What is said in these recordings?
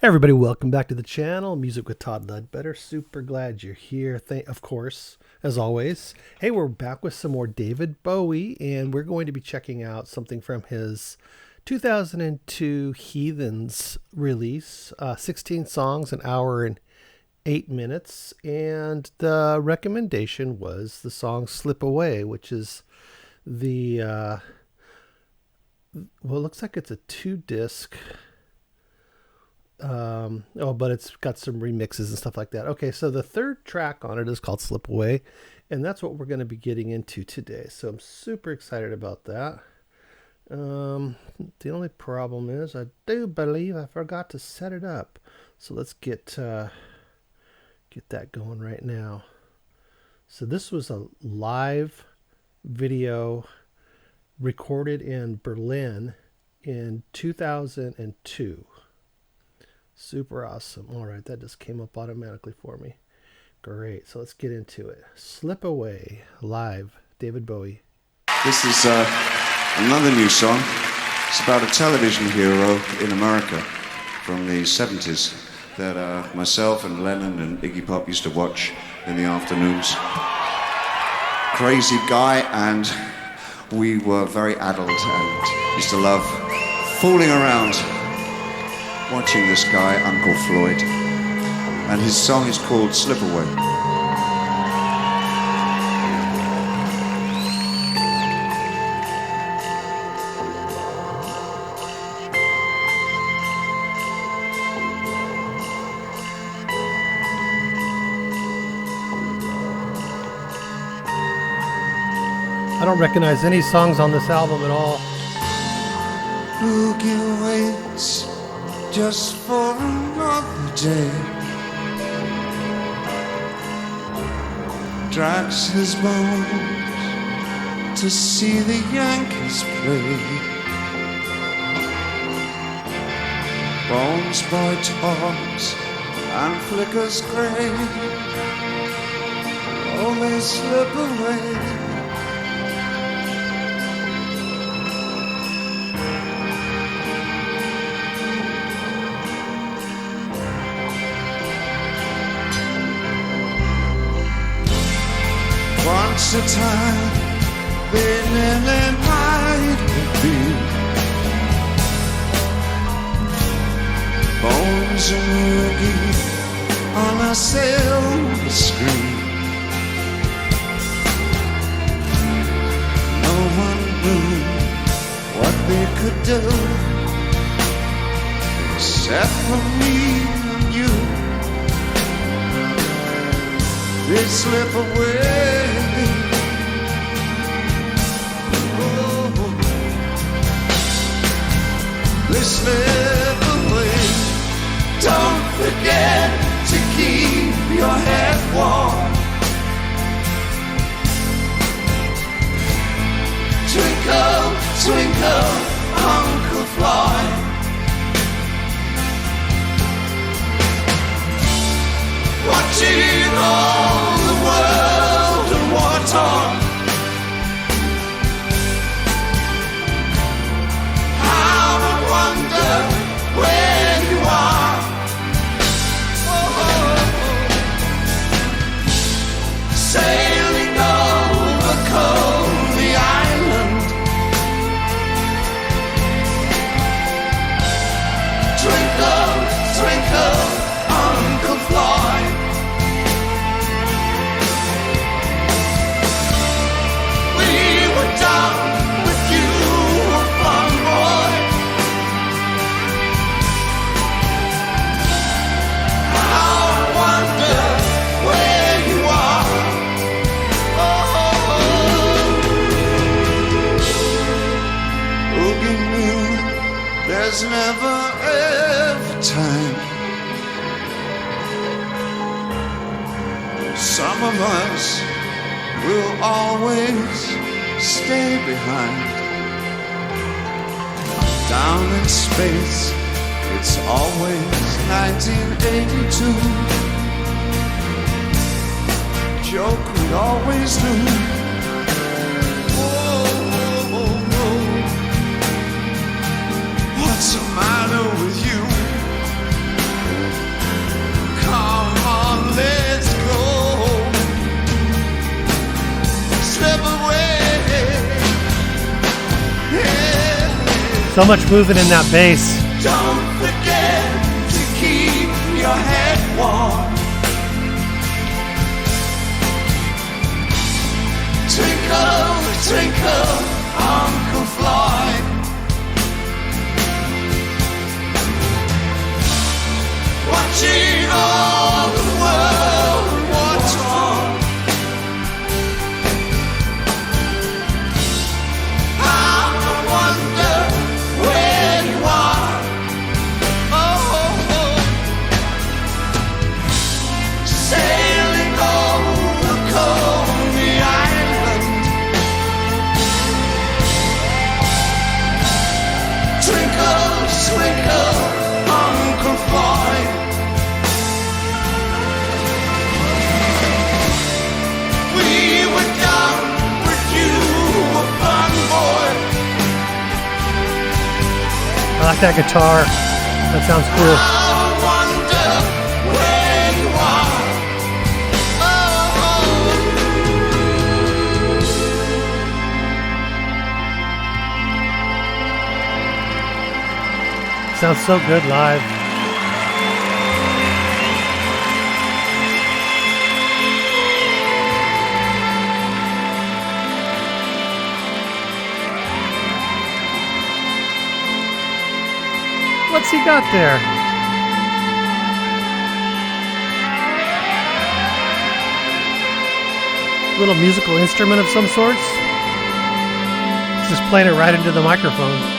Hey everybody, welcome back to the channel, Music with Todd Ledbetter. Super glad you're here, of course, as always. Hey, we're back with some more David Bowie, and we're going to be checking out something from his 2002 Heathens release, 16 songs, an hour and 8 minutes, and the recommendation was the song Slip Away, which is the, well, it looks like it's a 2-disc. But it's got some remixes and stuff like that. Okay, so the third track on it is called Slip Away, and that's what we're going to be getting into today. So I'm super excited about that. The only problem is I do believe I forgot to set it up. So let's get that going right now. So this was a live video recorded in Berlin in 2002. Super awesome. All right, that just came up automatically for me. Great. So let's get into it. Slip Away, live, David Bowie. This is another new song. It's about a television hero in America from the 70s that myself and Lennon and Iggy Pop used to watch in the afternoons. Crazy guy, and we were very adult and used to love fooling around watching this guy, Uncle Floyd, and his song is called Slip Away. I don't recognize any songs on this album at all. Looking waits just for another day, drags his bones to see the Yankees play. Bones by tops and flickers grey, oh, they slip away. Once a time, they nearly might be bones and Oogie on a silver screen. No one knew what they could do except for me and you. They slip away. They slip away. Don't forget to keep your head warm. Twinkle, twinkle, Uncle Floyd. Watching all the world and war-torn. Where you are, sailing over Coney Island, twinkle, twinkle, Uncle Floyd. We were done with you, a fun boy. There's never ever time. Some of us will always stay behind. Down in space, it's always 1982. Joke we always do. What's the matter with you? So much moving in that bass. Don't forget to keep your head warm. Twinkle, twinkle, Uncle Floyd. Watching all the world war torn. I wonder where you are. Oh, sailing over Coney Island. Twinkle, twinkle, Uncle Floyd. We were young, but you were fun, boy. I like that guitar. That sounds cool. I wonder where you are. Sounds so good live. What's he got there? Little musical instrument of some sorts? He's just playing it right into the microphone.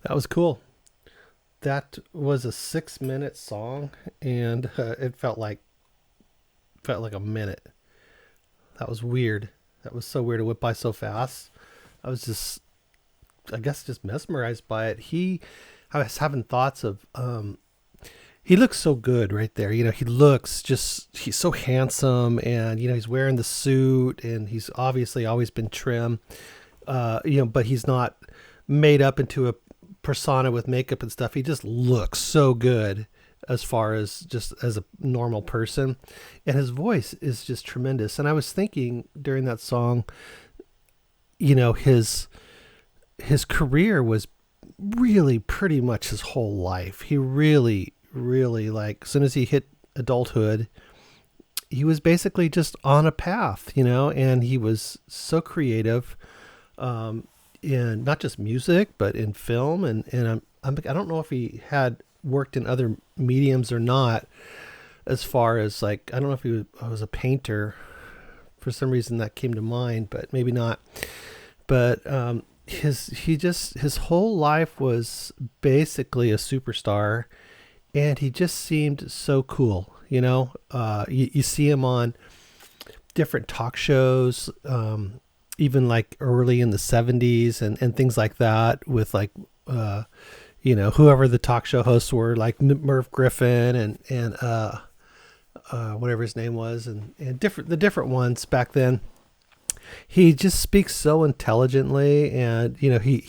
That was cool. That was a 6-minute song, and it felt like a minute. That was weird. That was so weird. It went by so fast. I was just, I guess, just mesmerized by it. I was having thoughts of, he looks so good right there. You know, he's so handsome, and, you know, he's wearing the suit, and he's obviously always been trim, but he's not made up into a persona with makeup and stuff. He just looks so good as far as just as a normal person, and his voice is just tremendous. And I was thinking during that song, you know, his career was really pretty much his whole life. He really, like, as soon as he hit adulthood, he was basically just on a path, you know, and he was so creative, in not just music, but in film. And I don't know if he had worked in other mediums or not, as far as, like, I don't know if he was a painter. For some reason that came to mind, but maybe not. But his whole life was basically a superstar, and he just seemed so cool. You know, you see him on different talk shows, even like early in the 70s and things like that, with, like, you know, whoever the talk show hosts were, like Merv Griffin and whatever his name was, and the different ones back then. He just speaks so intelligently, and, you know, he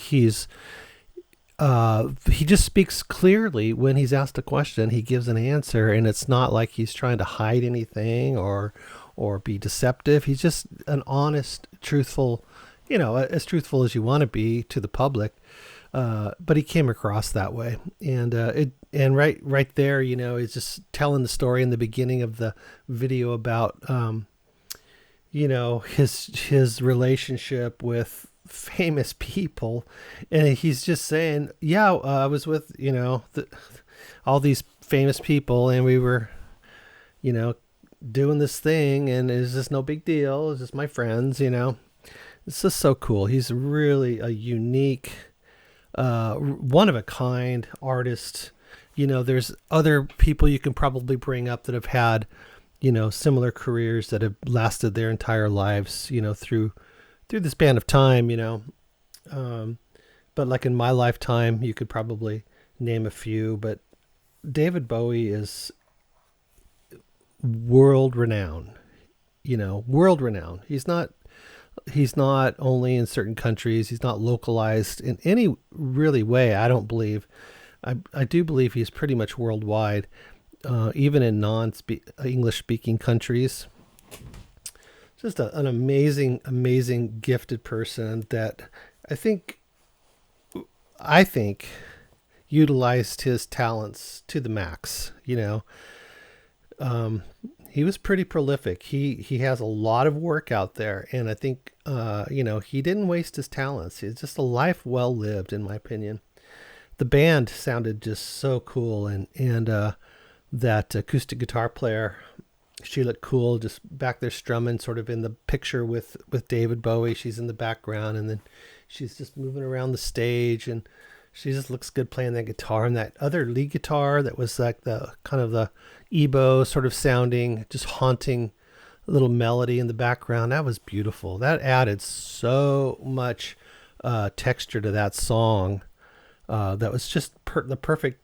just speaks clearly. When he's asked a question, he gives an answer, and it's not like he's trying to hide anything or be deceptive. He's just an honest, truthful, you know, as truthful as you want to be to the public. But he came across that way, and right there, you know, he's just telling the story in the beginning of the video about, you know, his relationship with famous people, and he's just saying, yeah, I was with, you know, all these famous people, and we were, you know, doing this thing, and it's just no big deal. It's just my friends, you know. It's just so cool. He's really a unique, one of a kind artist. You know, there's other people you can probably bring up that have had, you know, similar careers that have lasted their entire lives, you know, through the span of time, you know. But like in my lifetime, you could probably name a few, but David Bowie is world renowned. world renowned. He's not only in certain countries. He's not localized in any really way. I don't believe. I do believe he's pretty much worldwide, even in non-English speaking countries. Just an amazing, gifted person that I think utilized his talents to the max. He was pretty prolific. He has a lot of work out there, and I think he didn't waste his talents. It's just a life well lived, in my opinion. The band sounded just so cool, and that acoustic guitar player, she looked cool, just back there strumming, sort of in the picture with David Bowie. She's in the background, and then she's just moving around the stage, and she just looks good playing that guitar. And that other lead guitar that was like the kind of the Ebo sort of sounding, just haunting little melody in the background. That was beautiful. That added so much texture to that song. That was just the perfect,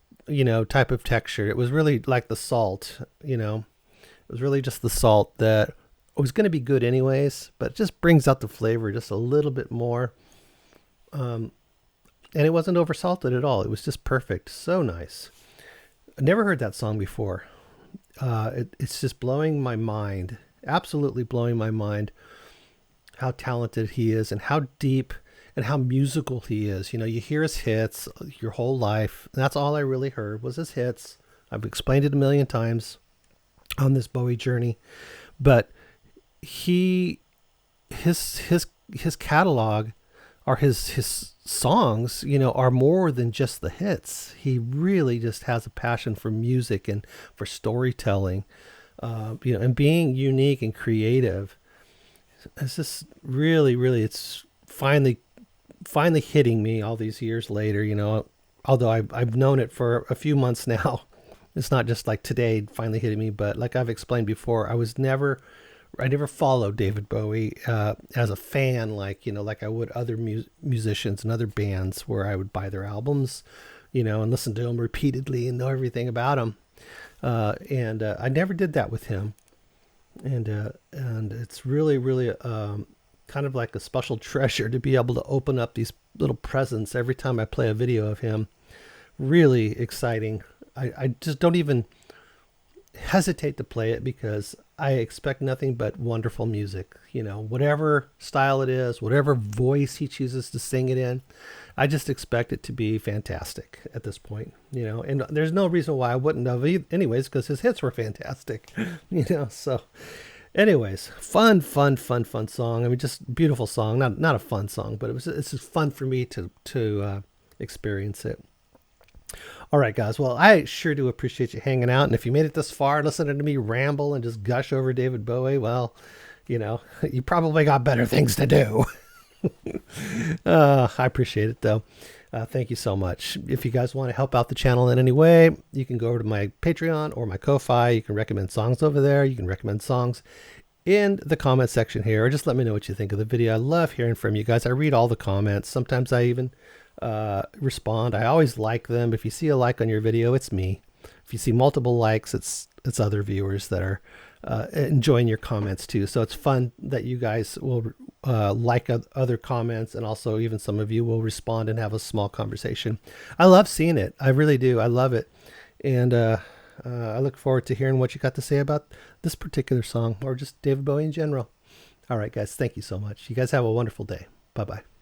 type of texture. It was really like the salt, It was really just the salt that was going to be good anyways, but it just brings out the flavor just a little bit more. And it wasn't oversalted at all. It was just perfect. So nice. I never heard that song before. It's just blowing my mind. Absolutely blowing my mind how talented he is and how deep and how musical he is. You hear his hits your whole life. And that's all I really heard was his hits. I've explained it a million times on this Bowie journey, but his catalog, or his songs, are more than just the hits. He really just has a passion for music and for storytelling, and being unique and creative. It's just really, it's finally hitting me all these years later, although I've known it for a few months now. It's not just like today finally hitting me, but like I've explained before, I never followed David Bowie as a fan, like I would other musicians and other bands, where I would buy their albums, and listen to them repeatedly and know everything about them. And I never did that with him, and it's really kind of like a special treasure to be able to open up these little presents every time I play a video of him. Really exciting. I just don't even hesitate to play it because I expect nothing but wonderful music. Whatever style it is, whatever voice he chooses to sing it in, I just expect it to be fantastic at this point. And there's no reason why I wouldn't have anyways, because his hits were fantastic. So anyways, fun song. I mean, just beautiful song. Not a fun song, but it's just fun for me to experience it. All right, guys. Well, I sure do appreciate you hanging out. And if you made it this far, listening to me ramble and just gush over David Bowie, well, you probably got better things to do. I appreciate it, though. Thank you so much. If you guys want to help out the channel in any way, you can go over to my Patreon or my Ko-Fi. You can recommend songs over there. You can recommend songs in the comment section here, or just let me know what you think of the video. I love hearing from you guys. I read all the comments. Sometimes I even respond. I always like them. If you see a like on your video, it's me. If you see multiple likes, it's other viewers that are enjoying your comments too. So it's fun that you guys will like other comments, and also even some of you will respond and have a small conversation. I love seeing it. I really do. I love it. And I look forward to hearing what you got to say about this particular song, or just David Bowie in general. All right, guys. Thank you so much. You guys have a wonderful day. Bye-bye.